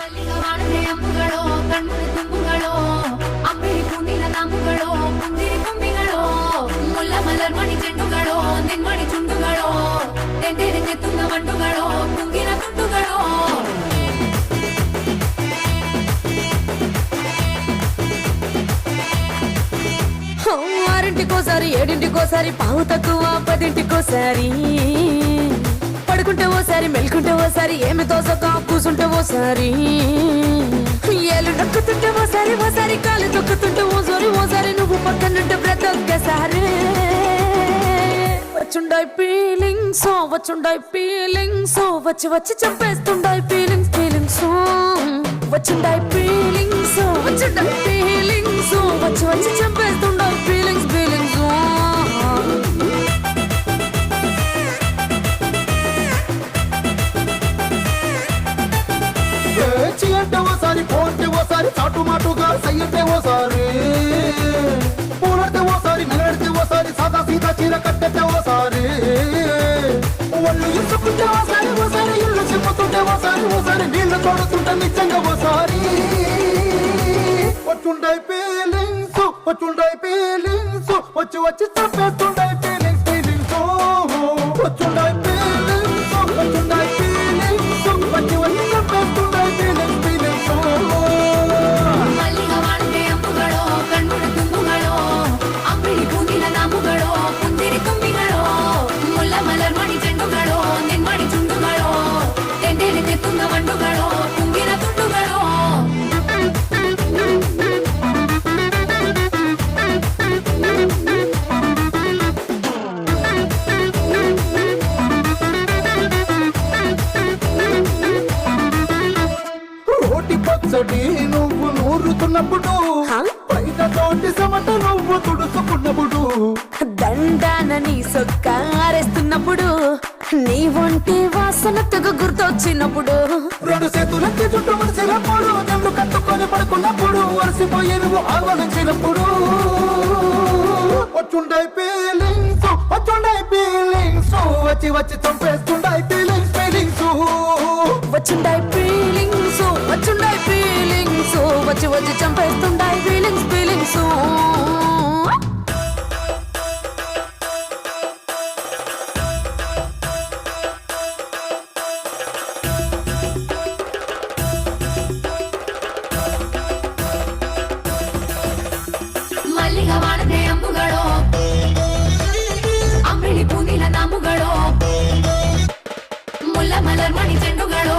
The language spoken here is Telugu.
മല്ലികവാണന്റെ അമ്പുകളോ കൺമുന തുമ്പുകളോ അമ്പിളി പൂനില നാമ്പുകളോ പുന്തിരി തുമ്പികളോ മുല്ല മലർമണി ചെണ്ടുകളോ നെന്മണി ചുണ്ടുകളോ തെണ്ടെറിഞ്ഞെത്തുന്ന വണ്ടുകളോ കുങ്കിന തുണ്ടുകളോ ఆరింటికోసారి ఏడింటికోసారి పావు తక్కువ పదింటికోసారి పడుకుంటే ఓసారి మెల్కుంటే ఓసారి ఏమి తోసక కూసుంటే ఓసారి ఏళ్ళు నొక్కుతుంటే ఓసారి ఓసారి కాలు తొక్కుతుంటే ఓసారి నువ్వు పక్కనుంటే ప్రతి ఒక్కసారి వచ్చుండాయి ఫీలింగ్స్ వచ్చి వచ్చి చంపేస్తుండాయి ఫీలింగ్స్ వచ్చుండాయి ఫీలింగ్స్ వచ్చి వచ్చి చంపేస్తుండాయి ఫీలింగ్స్ అంటే ఓసారి పోంటే ఓసారి చాటు మాటుగా సయ్యంటే ఓసారి పూలడితే ఓసారి నిలడితే ఓసారి సాదా సీదా చీర కట్టెతే ఓసారి ఒళ్ళు ఇసుకుంటే ఓసారి ఇల్లు చిమ్ముతుంటే ఓసారి నీళ్లు తోడుతుంటే నిజంగా ఓసారి వచ్చుండాయి ఫీలింగ్స్ వచ్చి వచ్చి చంపేస్తుండాయి ఫీలింగ్స్ వచ్చుండాయి ఫీలింగ్స్ వచ్చి వచ్చి చంపేస్తుండాయి ఫీలింగ్స్ മല്ലികവാണന്റെ അമ്പുകളോ കൺമുന തുമ്പുകളോ അമ്പിളി പൂനില നാമ്പുകളോ പുന്തിരി തുമ്പികളോ മുല്ല മലർമണി ചെണ്ടുകളോ നെന്മണി ചുണ്ടുകളോ തെണ്ടെറിഞ്ഞെത്തുന്ന വണ്ടുകളോ കുങ്കിന തുണ്ടുകളോ రోటి పచ్చడి నువ్వు నూరుతున్నప్పుడు పైన తోటి సమట నువ్వు తుడుచుకున్నప్పుడు దండానని సొక్కారేస్తున్నప్పుడు నీ ఒంటి వాసన తెగ గుర్తొచ్చినప్పుడు రెండు చేతులకి చుట్టూ మనిషినప్పుడు జండు కట్టుకొని పడుకున్నప్పుడు వలసిపోయి నువ్వు ఆలోచించినప్పుడు వచ్చుండాయి ఫీలింగ్స్ వచ్చి వచ్చి చంపేస్తుండాయి ఫీలింగ్స్ వచ్చుండాయి ఫీలింగ్స్ వచ్చి వచ్చి చంపేస్తుండాయి ఫీలింగ్స్ മല്ലികവാണന്റെ അമ്പുകളോ അമ്പിളി പൂനില നാമ്പുകളോ മുല്ല മലർമണി ചെണ്ടുകളോ